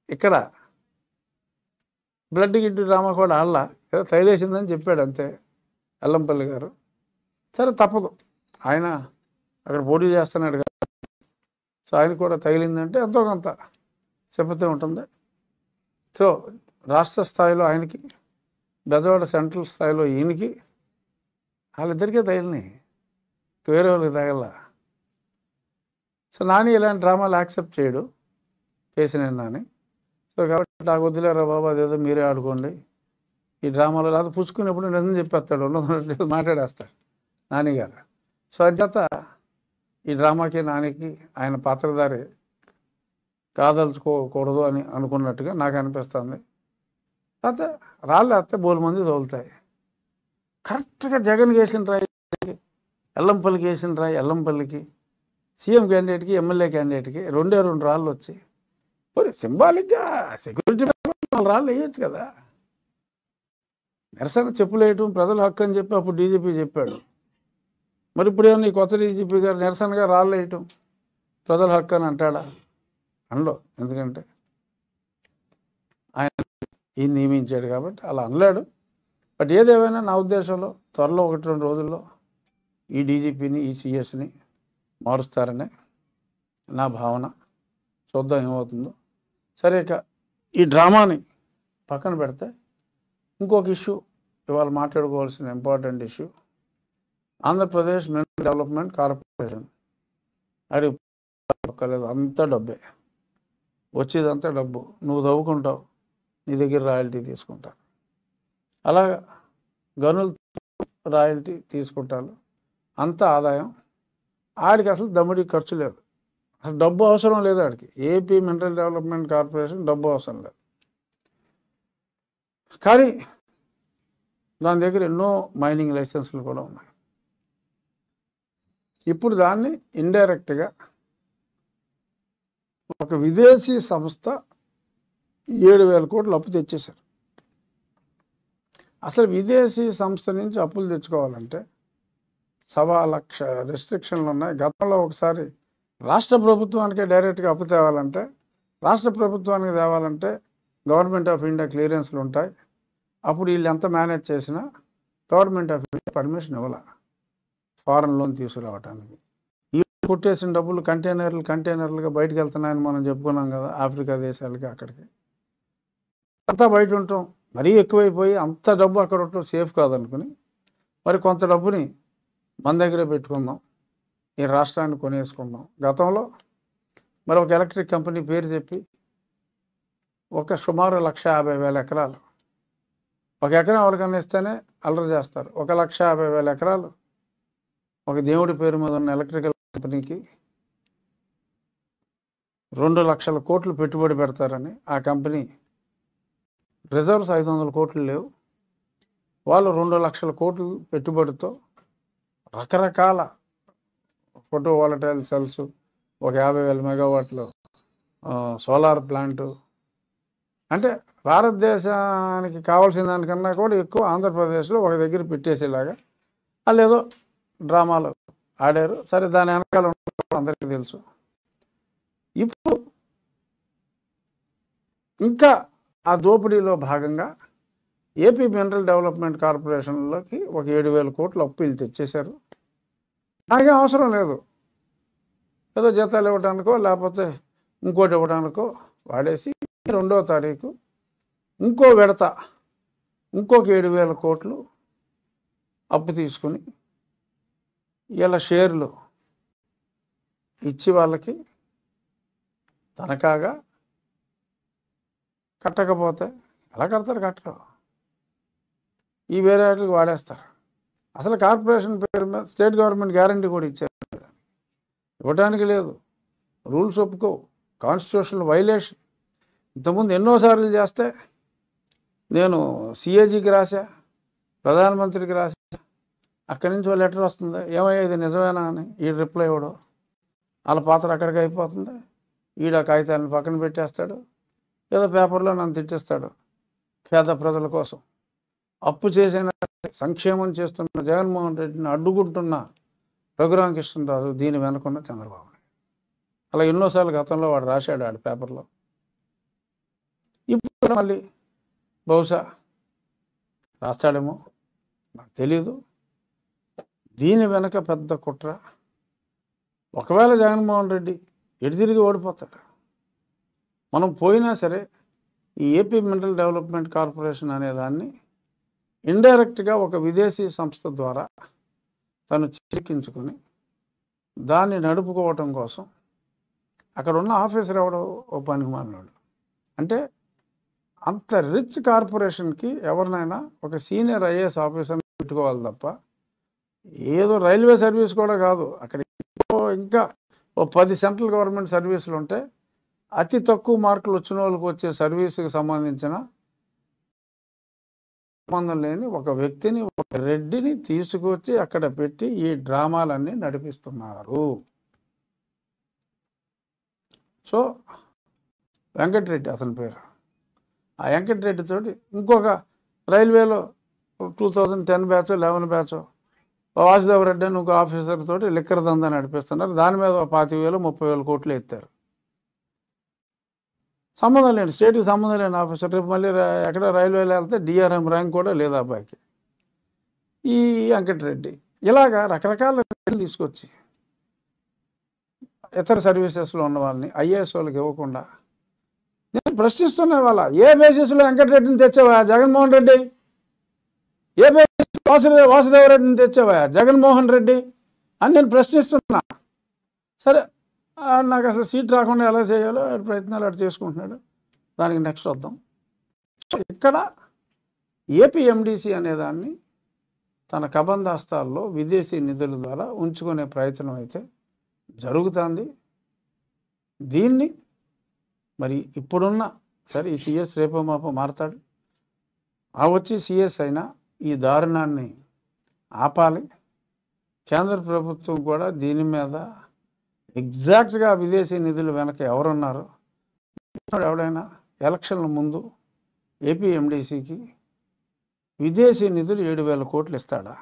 ఇక్కడ blood గిడ్డు drama కూడా ఆడలా, ఏదో తైలేసిందని చెప్పాడు అంతే ఎల్లంపల్లి గారు. సరే తప్పదు, ఆయన అక్కడ పోటీ చేస్తున్నాడు కదా, సో ఆయన కూడా తగిలిందంటే ఎంతో కొంత సింపతి ఉంటుంది. సో రాష్ట్ర స్థాయిలో ఆయనకి, బెజవాడ సెంట్రల్ స్థాయిలో ఈయనకి, వాళ్ళిద్దరికీ తగిలినాయి, వేరే వాళ్ళకి తగల. సో నాని ఇలాంటి డ్రామాలు యాక్సెప్ట్ చేయడు, కేసీఆర్ నాని. సో కాబట్టి నాకు వద్దులేరా బాబు, అదేదో మీరే ఆడుకోండి ఈ డ్రామాలో, లేకపోతే పుచ్చుకునేప్పుడు నిజం చెప్పేస్తాడు, ఉన్నది మాట్లాడేస్తాడు నాని గారు. సో అంచేత ఈ డ్రామాకి నానికి ఆయన పాత్రధారి కాదలుచుకోకూడదు అని అనుకున్నట్టుగా నాకు అనిపిస్తుంది. అయితే రాళ్ళేస్తే బోలు మంది తోలుతాయి. కరెక్ట్గా జగన్ వేసిన రాయి ఎల్లంపల్లికి వేసిన రాయి, ఎల్లంపల్లికి సీఎం క్యాండిడేట్కి ఎమ్మెల్యే క్యాండిడేట్కి రెండే 2 రాళ్ళు వచ్చాయి. మరి సింబాలిక్గా సెక్యూరిటీ రాళ్ళు వేయచ్చు కదా. నిరసన చెప్పులు వేయటం ప్రజల హక్కు అని చెప్పి అప్పుడు డీజీపీ చెప్పాడు. మరి ఇప్పుడు ఏమన్నా ఈ కొత్త డీజీపీ గారు నిరసనగా రాళ్ళు వేయటం ప్రజల హక్కు అని అంటాడా? అనలో, ఎందుకంటే ఆయన ఈయన నియమించాడు కాబట్టి అలా అనలేడు. బట్ ఏదేమైనా నా ఉద్దేశంలో త్వరలో 1-2 రోజుల్లో ఈ డీజీపీని, ఈ సిఎస్ని మారుస్తారనే నా భావన. చూద్దాం ఏమవుతుందో. సరే, ఇక ఈ డ్రామాని పక్కన పెడితే ఇంకొక ఇష్యూ ఇవాళ మాట్లాడుకోవాల్సిన important issue, Andhra Pradesh mineral development corporation. అది ఒక్కలేదు, అంతా డబ్బే వచ్చేదంతా డబ్బు. నువ్వు తవ్వుకుంటావు, నీ దగ్గర రాయల్టీ తీసుకుంటారు. అలాగా గనులు రాయల్టీ తీసుకుంటారు, అంత ఆదాయం. ఆడికి అసలు దమ్ముడి ఖర్చు లేదు, అసలు డబ్బు అవసరం లేదు ఆడికి. ఏపీ మినరల్ డెవలప్మెంట్ కార్పొరేషన్ డబ్బు అవసరం లేదు. కానీ దాని దగ్గర ఎన్నో మైనింగ్ లైసెన్సులు కూడా ఉన్నాయి. ఇప్పుడు దాన్ని ఇండైరెక్ట్గా ఒక విదేశీ సంస్థ 7,000 కోట్లు అప్పు తెచ్చేశారు. అసలు విదేశీ సంస్థ నుంచి అప్పులు తెచ్చుకోవాలంటే 1,00,000 రెస్ట్రిక్షన్లు ఉన్నాయి. గతంలో ఒకసారి రాష్ట్ర ప్రభుత్వానికే డైరెక్ట్గా అప్పు తేవాలంటే, రాష్ట్ర ప్రభుత్వానికి తేవాలంటే గవర్నమెంట్ ఆఫ్ ఇండియా క్లియరెన్స్లు ఉంటాయి. అప్పుడు వీళ్ళు ఎంత మేనేజ్ చేసినా గవర్నమెంట్ ఆఫ్ ఇండియా పర్మిషన్ ఇవ్వాల ఫారెన్ లోన్ తీసుకురావడానికి. ఈ కొట్టేసిన డబ్బులు కంటైనర్లుగా బయటకు వెళ్తున్నాయని మనం చెప్పుకున్నాం కదా, ఆఫ్రికా దేశాలకి, అక్కడికి అంతా బయట ఉంటాం. మరీ ఎక్కువైపోయి అంత డబ్బు అక్కడ ఉండటం సేఫ్ కాదనుకుని మరి కొంత డబ్బుని మన దగ్గరే పెట్టుకుందాం, ఈ రాష్ట్రాన్ని కొనేసుకుందాం. గతంలో మరి ఒక ఎలక్ట్రిక్ కంపెనీ పేరు చెప్పి ఒక సుమారు 1,50,000 ఎకరాలు, ఒక ఎకరం ఎవరికన్నా ఇస్తేనే అల్లరి చేస్తారు. 1,50,000 ఎకరాలు ఒక దేవుడి పేరు మీద ఉన్న ఎలక్ట్రికల్ కంపెనీకి 2 లక్షల కోట్లు పెట్టుబడి పెడతారని ఆ కంపెనీ రిజర్వ్స్ 500 కోట్లు లేవు. వాళ్ళు 2 లక్షల కోట్లు పెట్టుబడితో రకరకాల ఫోటో వాలటైల్ సెల్స్, ఒక 50,000 మెగావాట్లు సోలార్ ప్లాంటు, అంటే భారతదేశానికి కావాల్సిన దానికన్నా కూడా ఎక్కువ ఆంధ్రప్రదేశ్లో ఒక దగ్గర పెట్టేసేలాగా వాళ్ళు ఏదో డ్రామాలు ఆడారు. సరే, దాని వెనకాల అందరికీ తెలుసు. ఇప్పుడు ఇంకా ఆ దోపిడీలో భాగంగా ఏపీ మినరల్ డెవలప్మెంట్ కార్పొరేషన్లోకి ఒక 7,000 కోట్లు అప్పు వీళ్ళు తెచ్చేశారు. నాకేం అవసరం లేదు, ఏదో జీతాలు ఇవ్వడానికో లేకపోతే ఇంకోటి ఇవ్వడానికో వాడేసి 2వ తారీఖు ఇంకో విడత ఇంకొక 7,000 కోట్లు అప్పు తీసుకుని ఇలా షేర్లు ఇచ్చి వాళ్ళకి తనఖాగా కట్టకపోతే ఎలా కడతారు? కట్టరు. ఈ వేరే వాటికి వాడేస్తారు. అసలు కార్పొరేషన్ పేరు మీద స్టేట్ గవర్నమెంట్ గ్యారంటీ కూడా ఇచ్చారు, ఇవ్వడానికి లేదు. రూల్స్ ఒప్పుకో, కాన్స్టిట్యూషనల్ వైలేషన్. ఇంతకుముందు ఎన్నోసార్లు చేస్తే నేను సిఏజీకి రాశా, ప్రధానమంత్రికి రాశా, అక్కడి నుంచి ఒక లెటర్ వస్తుంది, ఏమయ్యా ఇది నిజమేనా అని. ఈ రిప్లై ఇవ్వడం, వాళ్ళ పాత్ర అక్కడికి అయిపోతుంది. ఈడ కాగితాలను పక్కన పెట్టేస్తాడు, ఏదో పేపర్లో నన్ను తిట్టిస్తాడు. పేద ప్రజల కోసం అప్పు చేసిన సంక్షేమం చేస్తున్న జగన్మోహన్ రెడ్డిని అడ్డుకుంటున్న రఘురామకృష్ణరాజు దీని వెనుకున్న చంద్రబాబు నాయుడు. అలా ఎన్నోసార్లు గతంలో వాడు రాశాడు ఆడ పేపర్లో. కూడా మళ్ళీ బహుశా రాస్తాడేమో, నాకు తెలీదు. దీని వెనక పెద్ద కుట్ర. ఒకవేళ జగన్మోహన్ రెడ్డి ఎటు తిరిగి ఓడిపోతాడు, మనం పోయినా సరే ఈ ఏపీ మినరల్ డెవలప్మెంట్ కార్పొరేషన్ అనేదాన్ని ఇండైరెక్ట్గా ఒక విదేశీ సంస్థ ద్వారా తను చిక్కించుకొని దాన్ని నడుపుకోవటం కోసం అక్కడ ఉన్న ఆఫీసర్ ఎవడో ఓ పనికి మాలినాడు. అంటే అంత రిచ్ కార్పొరేషన్కి ఎవరినైనా ఒక సీనియర్ ఐఏఎస్ ఆఫీసర్ని పెట్టుకోవాలి తప్ప, ఏదో రైల్వే సర్వీస్ కూడా కాదు, అక్కడ ఇంకా ఓ 10 సెంట్రల్ గవర్నమెంట్ సర్వీసులు ఉంటే అతి తక్కువ మార్కులు వచ్చిన వాళ్ళకి వచ్చే సర్వీసుకి సంబంధించిన సంబంధం లేని ఒక వ్యక్తిని, ఒక రెడ్డిని తీసుకొచ్చి అక్కడ పెట్టి ఈ డ్రామాలన్నీ నడిపిస్తున్నారు. సో వెంకటరెడ్డి అతని పేరు. ఆ వెంకటరెడ్డి తోటి ఇంకొక రైల్వేలో 2010 బ్యాచ్ 11 బ్యాచ్ వాసుదేవ్ రెడ్డి అని ఇంకో ఆఫీసర్ తోటి లిక్కర్ దందా నడిపిస్తున్నారు. దాని మీద 25,000 30,000 కోట్లు ఎత్తారు. సంబంధం లేని, స్టేట్కి సంబంధం లేని ఆఫీసర్. రేపు మళ్ళీ ఎక్కడ రైల్వేలో వెళ్తే డిఆర్ఎం ర్యాంక్ కూడా లేదు అబ్బాయికి. ఈ వెంకటరెడ్డి ఇలాగా రకరకాల రెడ్లు తీసుకొచ్చి ఇతర సర్వీసెస్లో ఉన్న వాళ్ళని ఐఏఎస్ వాళ్ళకి ఇవ్వకుండా నేను ప్రశ్నిస్తున్నా. వాళ్ళ ఏ బేసిస్లో వెంకటరెడ్డిని తెచ్చావా జగన్మోహన్ రెడ్డి? ఏ బేసిస్ వాసుదేవరెడ్డిని తెచ్చావా జగన్మోహన్ రెడ్డి అని నేను ప్రశ్నిస్తున్నా. సరే, నాకు అసలు సీట్ రాకుండా ఎలా చేయాలో ప్రయత్నాలు అటు చేసుకుంటున్నాడు. దానికి నెక్స్ట్ వద్దాం. ఇక్కడ ఏపీ ఎండిసి అనేదాన్ని తన కబంధాస్తాల్లో విదేశీ నిధుల ద్వారా ఉంచుకునే ప్రయత్నం అయితే జరుగుతుంది. దీన్ని మరి ఇప్పుడున్న సరే ఈ సిఎస్ రేపో మాపో మారతాడు, ఆ వచ్చి సిఎస్ అయినా ఈ దారుణాన్ని ఆపాలి. కేంద్ర ప్రభుత్వం కూడా దీని మీద ఎగ్జాక్ట్గా విదేశీ నిధులు వెనక ఎవరున్నారు, ఎవడైనా ఎలక్షన్ల ముందు ఏపీ ఎండిసికి విదేశీ నిధులు 7,000 కోట్లు ఇస్తాడా?